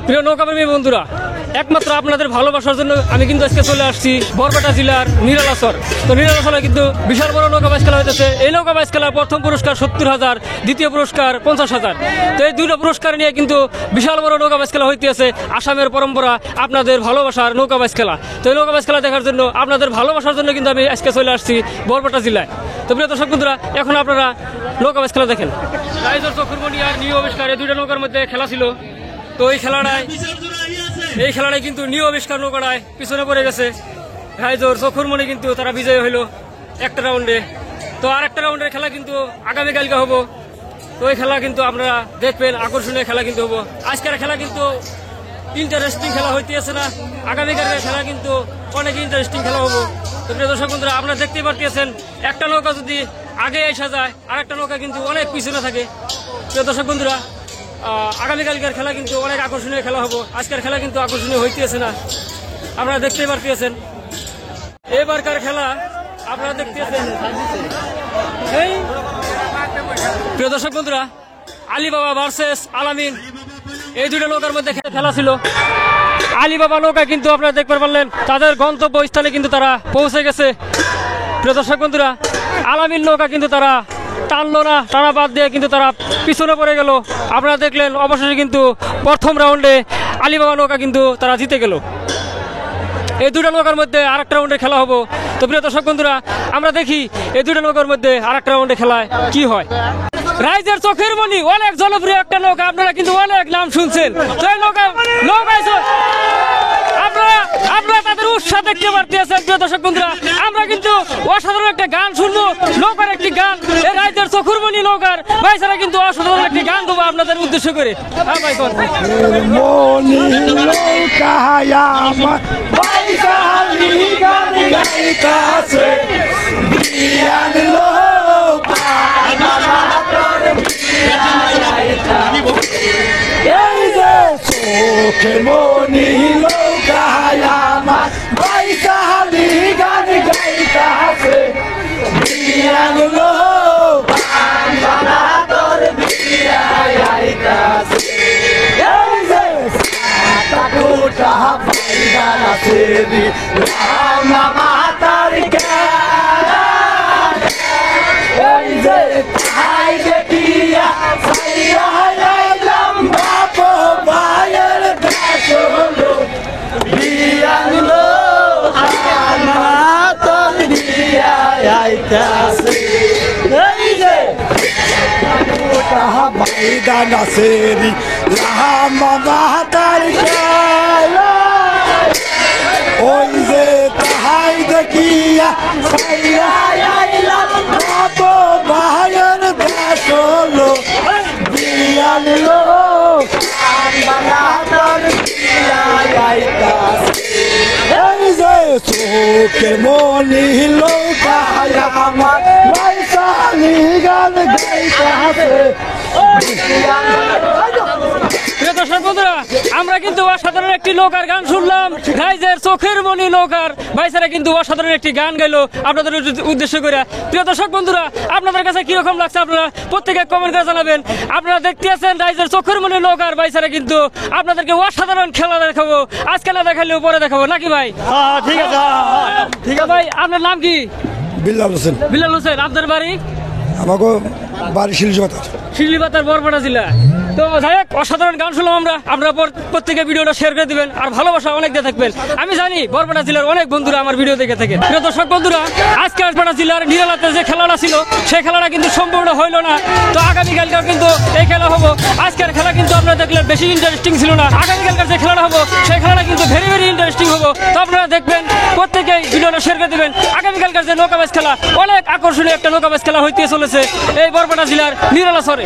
প্রিয় নৌকাপ্রেমী বন্ধুরা, একমাত্র আপনাদের ভালোবাসার জন্য আমি কিন্তু আজকে চলে আসছি বরপেটা জেলার নিরালাসর। তো নিরালাসরে কিন্তু বিশাল বড় নৌকা বাইচ খেলা হইতেছে। এই নৌকা বাইচ খেলার প্রথম পুরস্কার 70,000, দ্বিতীয় পুরস্কার 50,000। তো এই দুইটা পুরস্কার নিয়ে কিন্তু বিশাল বড় নৌকা বাইচ খেলা হইতেছে। আসামের পরম্পরা, আপনাদের ভালোবাসার নৌকা বাইচ খেলা। তো এই নৌকা বাইচ খেলা দেখার জন্য, আপনাদের ভালোবাসার জন্য কিন্তু আমি আজকে চলে আসছি বরপেটা জেলায়। তো প্রিয় দর্শক বন্ধুরা, এখন আপনারা নৌকা বাইচ খেলা দেখেন। রাইজর চক্রমণি আর নিউ আবিষ্কার এই দুইটা নৌকার মধ্যে খেলা ছিল। তো এই খেলাটাই কিন্তু নিউ আবিষ্কার নৌকাটায় পিছনে পড়ে গেছে। রাইজর চক্রমণি কিন্তু তারা বিজয় হইল একটা রাউন্ডে। তো আর একটা রাউন্ডের খেলা কিন্তু আগামীকালকে হবো। তো এই খেলা কিন্তু আপনারা দেখবেন, আকর্ষণীয় খেলা কিন্তু হবো। আজকের খেলা কিন্তু ইন্টারেস্টিং খেলা হইতেছে না, আগামীকালের খেলা কিন্তু অনেক ইন্টারেস্টিং খেলা হবো। তো প্রিয় দর্শক বন্ধুরা, আপনারা দেখতেই পারতেছেন একটা নৌকা যদি আগে এসে যায় আর একটা নৌকা কিন্তু অনেক পিছনে থাকে। প্রিয় দর্শক বন্ধুরা, আগামীকালকের খেলা কিন্তু অনেক আকর্ষণীয় খেলা হবো। আজকের খেলা কিন্তু আকর্ষণীয় হইতেছে না, আপনারা দেখতেই পারতেছেন। এবারকার খেলা আপনারা দেখতেছেন। প্রিয় দর্শক বন্ধুরা, আলিবাবা ভার্সেস আলামিন এই দুটো নৌকার মধ্যে খেলা ছিল। আলিবাবা নৌকা কিন্তু আপনারা দেখতে পারলেন তাদের গন্তব্য স্থানে কিন্তু তারা পৌঁছে গেছে। প্রিয় দর্শক বন্ধুরা, আলামিন নৌকা কিন্তু তারা টানলো না, টানা বাদ দিয়ে কিন্তু তারা পিছনে পড়ে গেল। আপনারা দেখলেন অবশেষে কিন্তু প্রথম রাউন্ডে আলিবাবা নৌকা কিন্তু তারা জিতে গেল। এই দুটো নৌকার মধ্যে আরেকটা রাউন্ডে খেলা হবো। তো প্রিয় দর্শক বন্ধুরা, আমরা দেখি এই দুটো নৌকার মধ্যে আরেকটা রাউন্ডে খেলায় কি হয়। রাইজের চোখের মনি অনেক জনপ্রিয় একটা নৌকা, আপনারা কিন্তু অনেক নাম শুনছেন। তো এই নৌকায় আপনারা তাদের উৎসাহ দেখতে পারতেছেন। প্রিয় দর্শক বন্ধুরা, আমরা কিন্তু অসাধারণ একটা গান শুনবো, নৌকার একটি গান। এই রাইজের চোখের মনি নৌকার ভাইসারা কিন্তু অসাধারণ একটি গান দেবো আপনাদের উদ্দেশ্য করে। হ্যাঁ ভাই, মনি লোকায় আমার বৈশালী গান গাইতাছে, বিয়ান লোক তোর বিয়ায় আইতাছে। এই যে সাতাকুটা বাইগান আছে রে রামা মাতার গান, এই যে তাই দেখিয়া সাইয়া আইলাম বাপ মায়ের দাস হলো, বিয়ান লোক তোর বিয়ায় আইতাছে। এই যে বাইগান আছে রে রামা মাতার গান, ওই যে তাহাই দেখিয়া সাইয়া আইলাম বাপ মায়ের দাস হলো, বিয়ান লোক তোর বিয়ায় আইতাছে। এই যে চোখের মনি লোকায় আমার বৈশালী গান গাইতাছে। প্রিয় দর্শক বন্ধুরা, আমরা কিন্তু অসাধারণ একটি নৌকার গান শুনলাম। রাইজের চোখের মনি নৌকার ভাইসারা কিন্তু অসাধারণ একটি গান গাইলো আপনাদের উদ্দেশ্য করে। প্রিয় দর্শক বন্ধুরা, আপনাদের কাছে কিরকম লাগছে আপনারা প্রত্যেকে কমেন্ট করে জানাবেন। আপনারা দেখতে আছেন রাইজের চোখের মনি নৌকার ভাইসারা কিন্তু আপনাদেরকে অসাধারণ খেলা দেখাবো। আজকে না দেখালেও পরে দেখাবো, নাকি ভাই? ঠিক আছে, ঠিক আছে ভাই, আপনার নাম কি? বিল্লাল হোসেন। বিলাল হোসেন। আপনার বাড়ি? আমাকে বাড়ি শিলচর, শিলিপাতার বরপেটা জেলা। তো যাই হোক, অসাধারণ গান শুনলাম আমরা। আপনারা প্রত্যেকে ভিডিওটা শেয়ার করে দিবেন আর ভালোবাসা অনেক দিয়ে থাকবেন। আমি জানি বরপেটা জেলার অনেক বন্ধুরা আমার ভিডিও দেখে থাকেন। প্রিয় দর্শক বন্ধুরা, আজকে বরপেটা জেলার নিরালাতে যে খেলাটা ছিল সেই খেলাটা কিন্তু সম্পূর্ণ হইল না। তো আগামীকালকেও কিন্তু এই খেলা হবো। আজকের খেলা কিন্তু আপনারা দেখলেন বেশি ইন্টারেস্টিং ছিল না। আগামীকালকার যে খেলাটা হবো সেই খেলাটা কিন্তু ভেরি ভেরি ইন্টারেস্টিং হবো। তো আপনারা দেখবেন, প্রত্যেকেই ভিডিওটা শেয়ার করে দিবেন। আগামীকালকার যে নৌকা বাইচ খেলা অনেক আকর্ষণীয় একটা নৌকা বাইচ খেলা হইতে চলেছে এই বরপেটা জেলার নিরালাসরে।